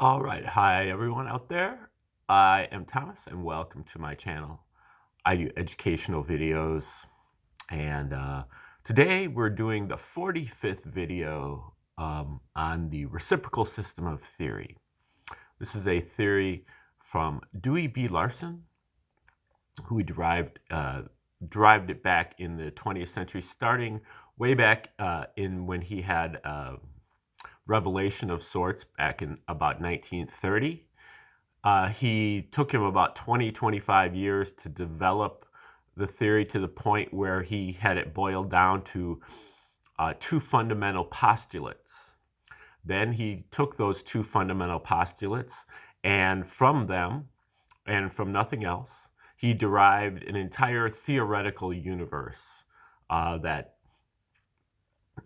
All right. Hi, everyone out there. I am Thomas, and welcome to my channel. I do educational videos, and today we're doing the 45th video on the reciprocal system of theory. This is a theory from Dewey B. Larson, who derived it back in the 20th century, starting way back in when he had revelation of sorts back in about 1930. He took him about 25 years to develop the theory to the point where he had it boiled down to two fundamental postulates. Then he took those two fundamental postulates, and from them, and from nothing else, he derived an entire theoretical universe that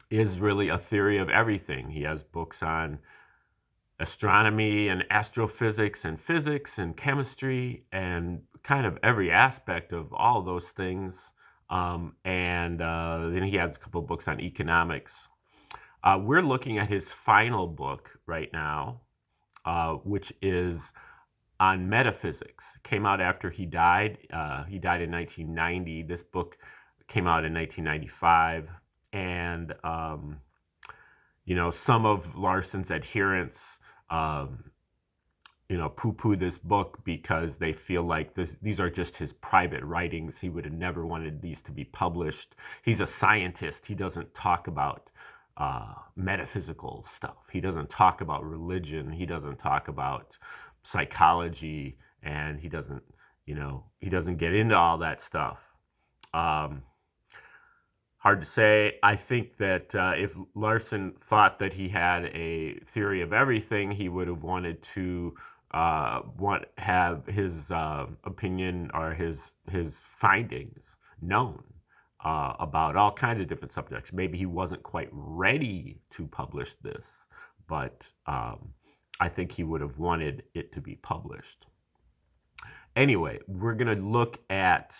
is really a theory of everything. He has books on astronomy and astrophysics and physics and chemistry and kind of every aspect of all those things. And then he has a couple of books on economics. We're looking at his final book right now, which is on metaphysics. It came out after he died. He died in 1990. This book came out in 1995. And, some of Larson's adherents poo-poo this book because they feel like these are just his private writings. He would have never wanted these to be published. He's a scientist. He doesn't talk about metaphysical stuff. He doesn't talk about religion. He doesn't talk about psychology, and he doesn't get into all that stuff. Hard to say. I think that if Larson thought that he had a theory of everything, he would have wanted to have his opinion or his findings known about all kinds of different subjects. Maybe he wasn't quite ready to publish this, but I think he would have wanted it to be published. Anyway, we're going to look at,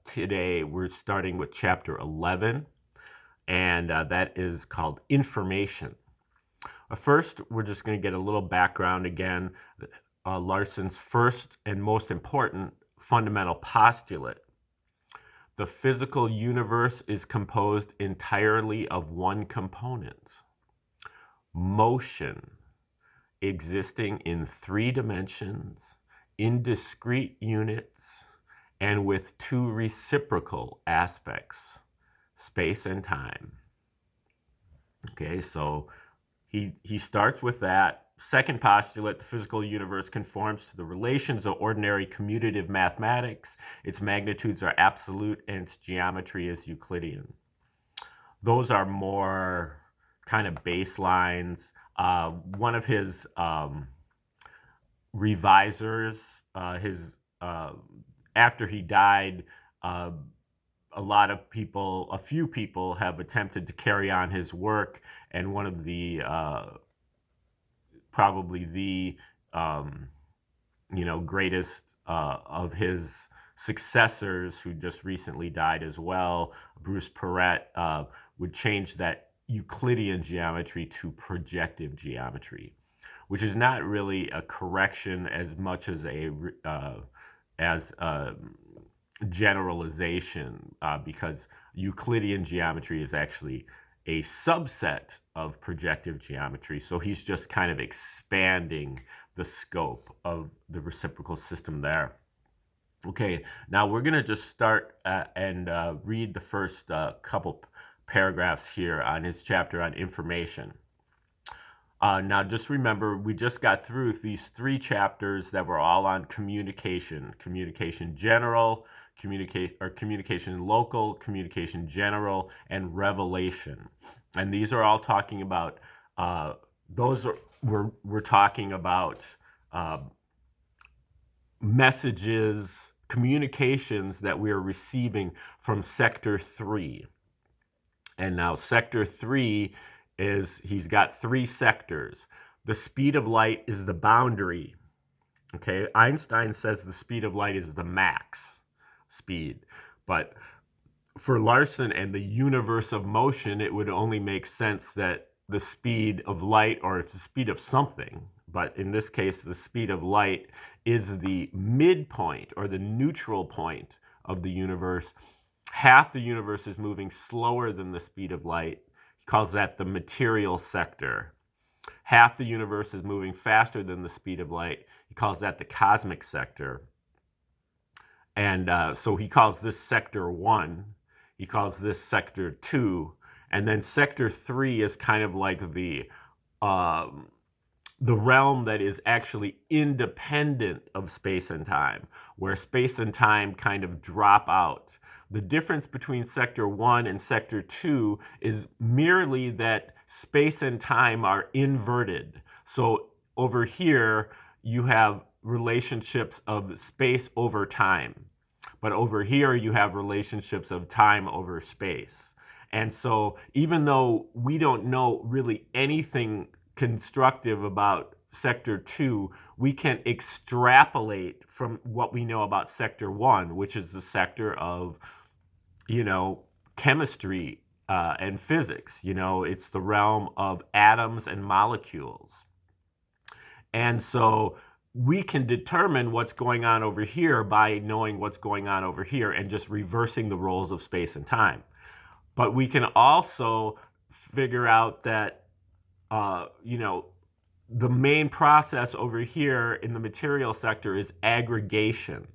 today, we're starting with chapter 11, and that is called Information. First, we're just going to get a little background again. Larson's first and most important fundamental postulate. The physical universe is composed entirely of one component: motion, existing in 3 dimensions, in discrete units, and with 2 reciprocal aspects, space and time. Okay, so he starts with that. Second postulate: the physical universe conforms to the relations of ordinary commutative mathematics. Its magnitudes are absolute, and its geometry is Euclidean. Those are more kind of baselines. One of his revisers, after he died, a few people have attempted to carry on his work, and one of the probably the greatest of his successors, who just recently died as well, Bruce Perret, would change that Euclidean geometry to projective geometry, which is not really a correction as much as a generalization, because Euclidean geometry is actually a subset of projective geometry. So he's just kind of expanding the scope of the reciprocal system there. Okay, now we're going to just start and read the first couple paragraphs here on his chapter on information. Now, just remember, we just got through these 3 chapters that were all on communication: communication general, communication local, communication general, and revelation. And these are all talking about we're talking about messages, communications that we are receiving from sector 3. And now sector 3 he's got 3 sectors. The speed of light is the boundary. Okay, Einstein says the speed of light is the max speed, but for Larson and the universe of motion, it would only make sense that the speed of light, or the speed of something, but in this case, the speed of light is the midpoint or the neutral point of the universe. Half the universe is moving slower than the speed of light. He calls that the material sector. Half the universe is moving faster than the speed of light. He calls that the cosmic sector. And so he calls this sector 1. He calls this sector 2. And then sector 3 is kind of like the realm that is actually independent of space and time, where space and time kind of drop out. The difference between sector 1 and sector 2 is merely that space and time are inverted. So over here, you have relationships of space over time. But over here, you have relationships of time over space. And so even though we don't know really anything constructive about sector 2, we can extrapolate from what we know about sector 1, which is the sector of, chemistry and physics. It's the realm of atoms and molecules. And so we can determine what's going on over here by knowing what's going on over here and just reversing the roles of space and time. But we can also figure out that the main process over here in the material sector is aggregation.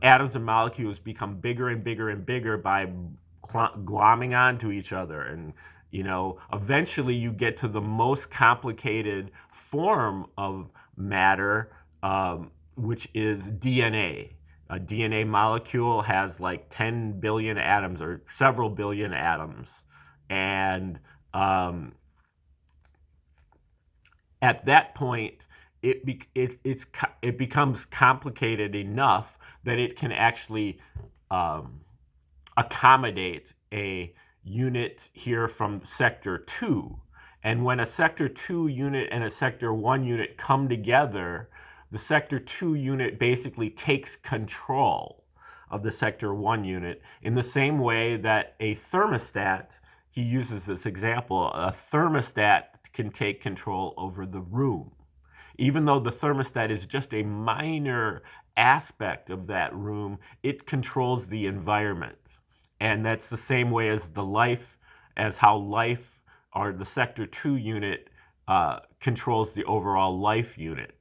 Atoms and molecules become bigger and bigger and bigger by glomming onto each other. And, eventually you get to the most complicated form of matter, which is DNA. A DNA molecule has like 10 billion atoms or several billion atoms. And at that point, it becomes complicated enough that it can actually accommodate a unit here from sector 2. And when a sector 2 unit and a sector 1 unit come together, the sector 2 unit basically takes control of the sector 1 unit in the same way that a thermostat, he uses this example, a thermostat can take control over the room. Even though the thermostat is just a minor aspect of that room, it controls the environment. And that's the same way as how life, or the sector 2 unit, controls the overall life unit.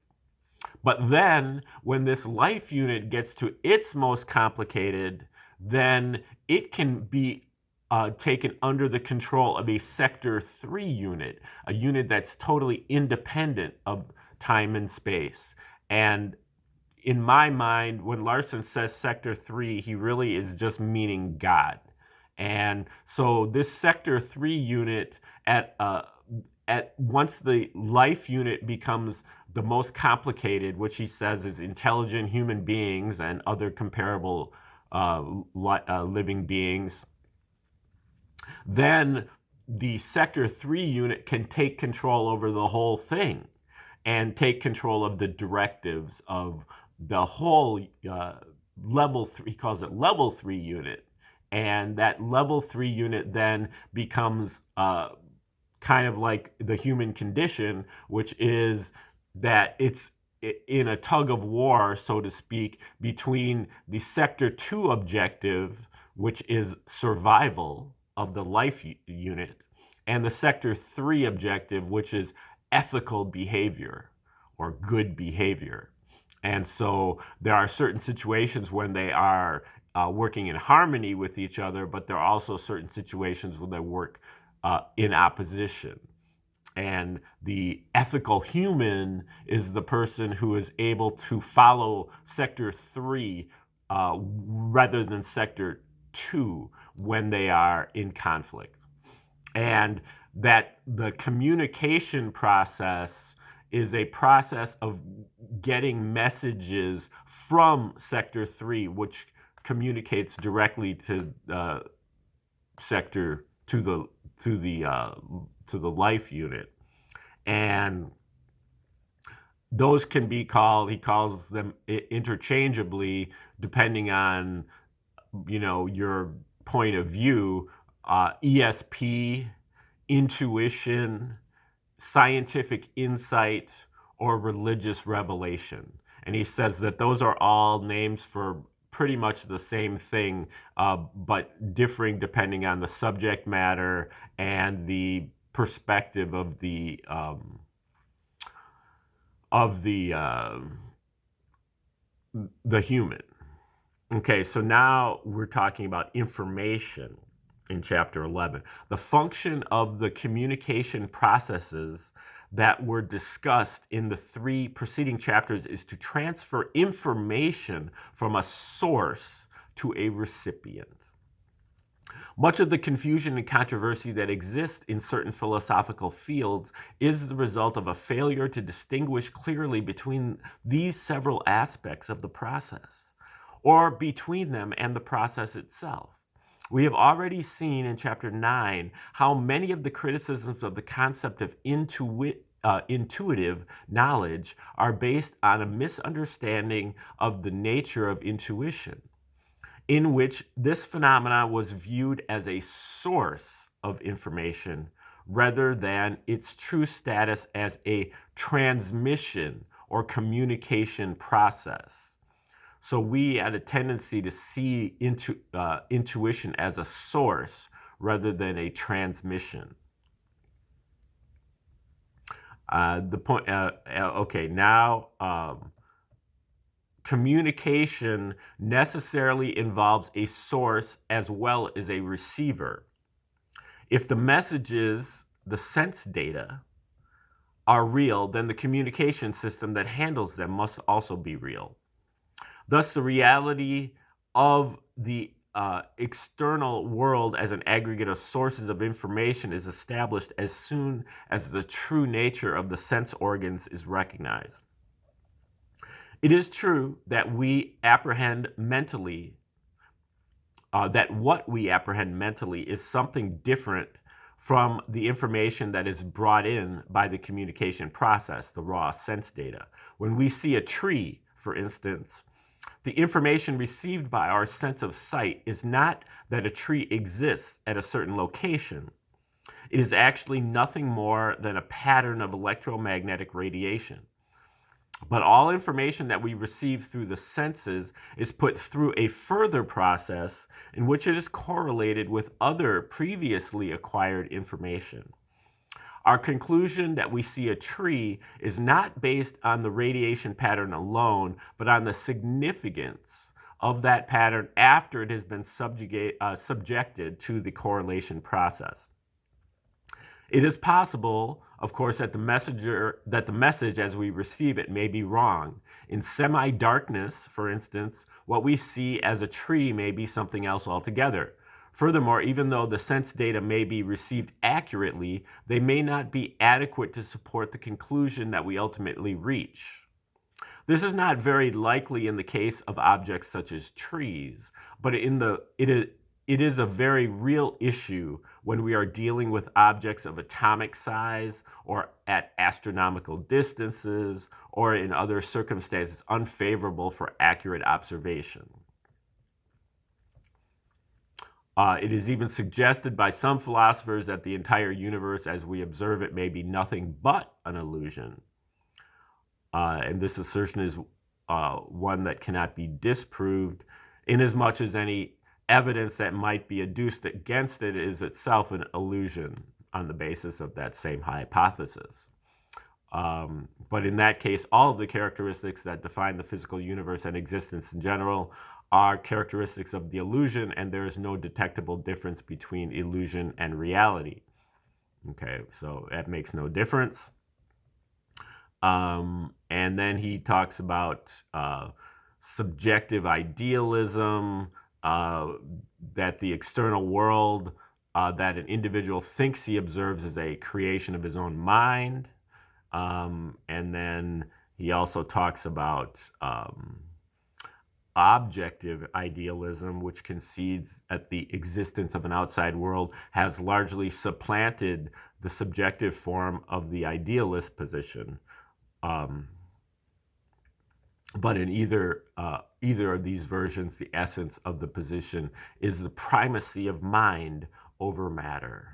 But then when this life unit gets to its most complicated, then it can be taken under the control of a sector 3 unit, a unit that's totally independent of time and space. And in my mind, when Larson says sector 3, he really is just meaning God. And so this sector 3 unit, once the life unit becomes the most complicated, which he says is intelligent human beings and other comparable living beings, then the sector 3 unit can take control over the whole thing and take control of the directives of the whole level 3, he calls it level 3 unit. And that level 3 unit then becomes kind of like the human condition, which is that it's in a tug of war, so to speak, between the sector 2 objective, which is survival of the life unit, and the sector 3 objective, which is ethical behavior or good behavior. And so there are certain situations when they are working in harmony with each other, but there are also certain situations where they work in opposition. And the ethical human is the person who is able to follow sector 3 rather than sector 2 when they are in conflict. And that the communication process is a process of getting messages from sector 3, which communicates directly to sector to the life unit. And those can be called, he calls them interchangeably, depending on your point of view, ESP, intuition, scientific insight, or religious revelation. And he says that those are all names for pretty much the same thing, but differing depending on the subject matter and the perspective of the human. Okay, so now we're talking about information in chapter 11. The function of the communication processes that were discussed in the 3 preceding chapters is to transfer information from a source to a recipient. Much of the confusion and controversy that exists in certain philosophical fields is the result of a failure to distinguish clearly between these several aspects of the process, or between them and the process itself. We have already seen in chapter 9 how many of the criticisms of the concept of intuitive knowledge are based on a misunderstanding of the nature of intuition, in which this phenomenon was viewed as a source of information rather than its true status as a transmission or communication process. So we had a tendency to see intuition as a source rather than a transmission. Okay, now communication necessarily involves a source as well as a receiver. If the messages, the sense data, are real, then the communication system that handles them must also be real. Thus, the reality of the external world as an aggregate of sources of information is established as soon as the true nature of the sense organs is recognized. It is true that we apprehend mentally, that what we apprehend mentally is something different from the information that is brought in by the communication process, the raw sense data. When we see a tree, for instance, the information received by our sense of sight is not that a tree exists at a certain location. It is actually nothing more than a pattern of electromagnetic radiation. But all information that we receive through the senses is put through a further process in which it is correlated with other previously acquired information. Our conclusion that we see a tree is not based on the radiation pattern alone, but on the significance of that pattern after it has been subjected to the correlation process. It is possible, of course, that the message as we receive it may be wrong. In semi-darkness, for instance, what we see as a tree may be something else altogether. Furthermore, even though the sense data may be received accurately, they may not be adequate to support the conclusion that we ultimately reach. This is not very likely in the case of objects such as trees, but it is a very real issue when we are dealing with objects of atomic size or at astronomical distances or in other circumstances unfavorable for accurate observation. It is even suggested by some philosophers that the entire universe as we observe it may be nothing but an illusion. And this assertion is one that cannot be disproved, inasmuch as any evidence that might be adduced against it is itself an illusion on the basis of that same hypothesis. But in that case, all of the characteristics that define the physical universe and existence in general are characteristics of the illusion, and there is no detectable difference between illusion and reality. Okay, so that makes no difference. And then he talks about subjective idealism, that the external world that an individual thinks he observes is a creation of his own mind. And then he also talks about objective idealism, which concedes that the existence of an outside world has largely supplanted the subjective form of the idealist position. But in either of these versions, the essence of the position is the primacy of mind over matter.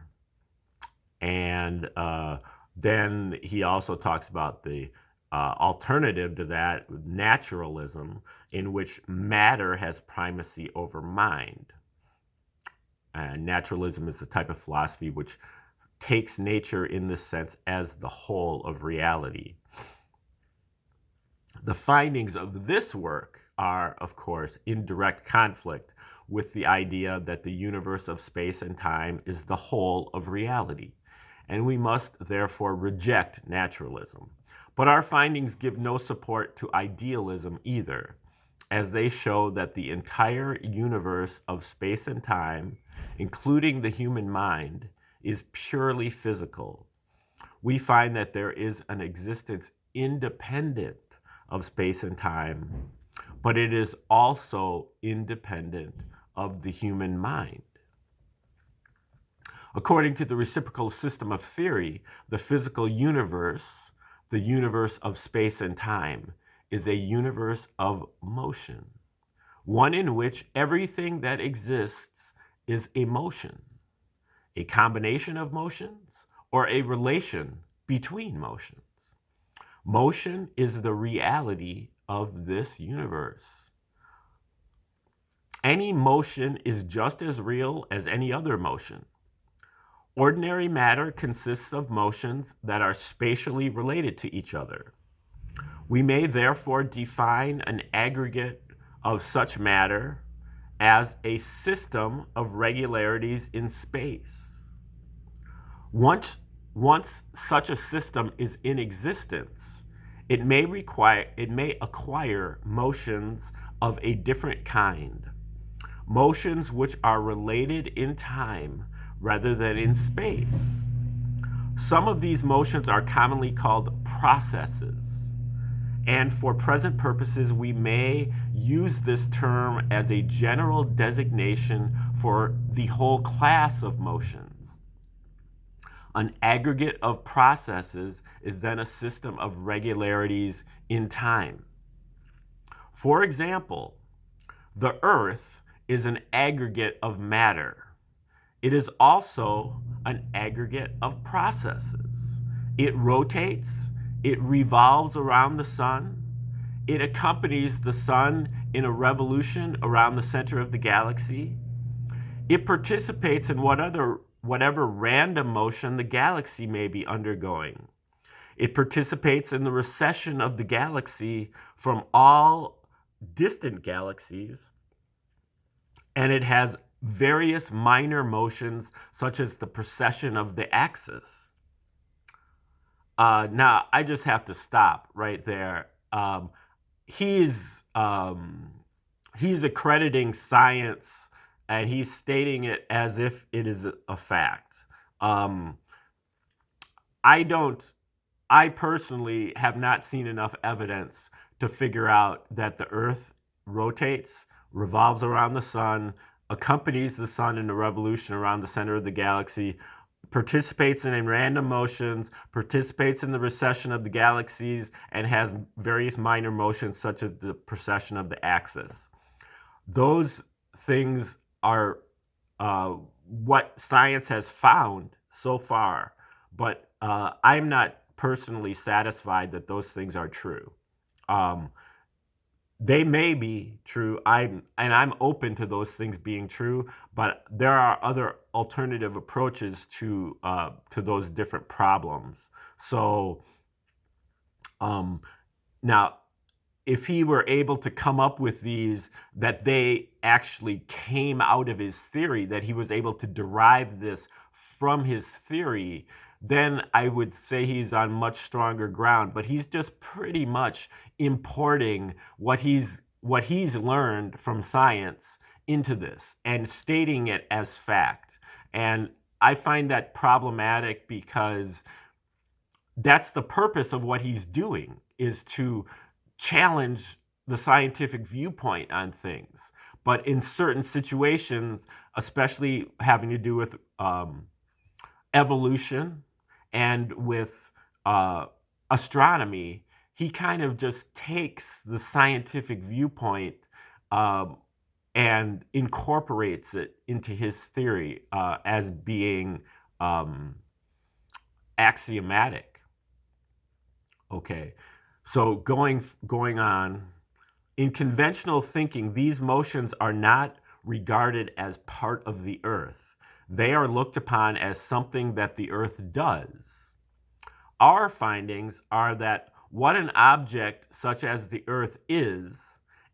And Then he also talks about the alternative to that, naturalism, in which matter has primacy over mind. Naturalism is a type of philosophy which takes nature in this sense as the whole of reality. The findings of this work are, of course, in direct conflict with the idea that the universe of space and time is the whole of reality, and we must therefore reject naturalism. But our findings give no support to idealism either, as they show that the entire universe of space and time, including the human mind, is purely physical. We find that there is an existence independent of space and time, but it is also independent of the human mind. According to the reciprocal system of theory, the physical universe, the universe of space and time, is a universe of motion, one in which everything that exists is a motion, a combination of motions, or a relation between motions. Motion is the reality of this universe. Any motion is just as real as any other motion. Ordinary matter consists of motions that are spatially related to each other. We may therefore define an aggregate of such matter as a system of regularities in space. Once such a system is in existence, it may acquire motions of a different kind, motions which are related in time rather than in space. Some of these motions are commonly called processes, and for present purposes we may use this term as a general designation for the whole class of motions. An aggregate of processes is then a system of regularities in time. For example, the Earth is an aggregate of matter. It is also an aggregate of processes. It rotates, it revolves around the sun, it accompanies the sun in a revolution around the center of the galaxy. It participates in whatever random motion the galaxy may be undergoing. It participates in the recession of the galaxy from all distant galaxies, and it has various minor motions such as the precession of the axis. Now, I just have to stop right there. He's accrediting science, and he's stating it as if it is a fact. I personally have not seen enough evidence to figure out that the Earth rotates, revolves around the sun, accompanies the sun in a revolution around the center of the galaxy, participates in random motions, participates in the recession of the galaxies, and has various minor motions such as the precession of the axis. Those things are what science has found so far, but I'm not personally satisfied that those things are true. They may be true, I'm open to those things being true, but there are other alternative approaches to those different problems. So now, if he were able to come up with these, that they actually came out of his theory, that he was able to derive this from his theory, then I would say he's on much stronger ground. But he's just pretty much importing what he's learned from science into this and stating it as fact. And I find that problematic because that's the purpose of what he's doing, is to challenge the scientific viewpoint on things. But in certain situations, especially having to do with evolution and with astronomy, he kind of just takes the scientific viewpoint and incorporates it into his theory as being axiomatic. Okay, so going on, in conventional thinking, these motions are not regarded as part of the earth. They are looked upon as something that the earth does. Our findings are that what an object such as the earth is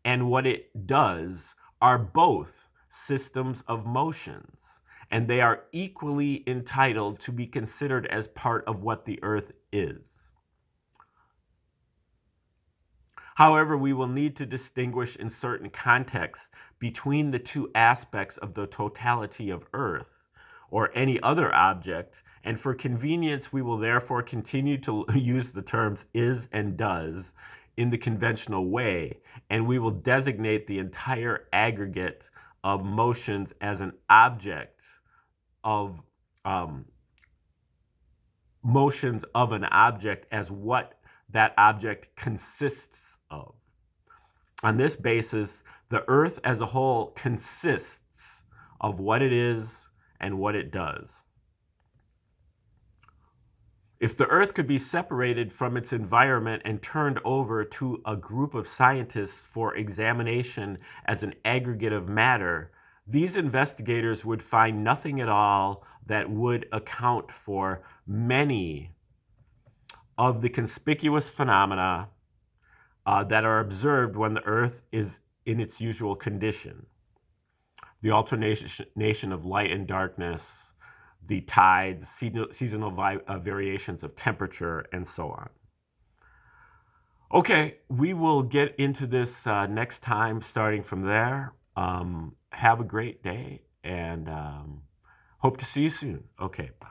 and what it does are both systems of motions, and they are equally entitled to be considered as part of what the earth is. However, we will need to distinguish in certain contexts between the two aspects of the totality of Earth or any other object, and for convenience, we will therefore continue to use the terms is and does in the conventional way, and we will designate the entire aggregate of motions as an object of motions of an object as what that object consists of. On this basis, the earth as a whole consists of what it is and what it does. If the earth could be separated from its environment and turned over to a group of scientists for examination as an aggregate of matter, these investigators would find nothing at all that would account for many of the conspicuous phenomena that are observed when the earth is in its usual condition. The alternation of light and darkness, the tides, seasonal variations of temperature, and so on. Okay, we will get into this next time, starting from there. Have a great day, and hope to see you soon. Okay, bye.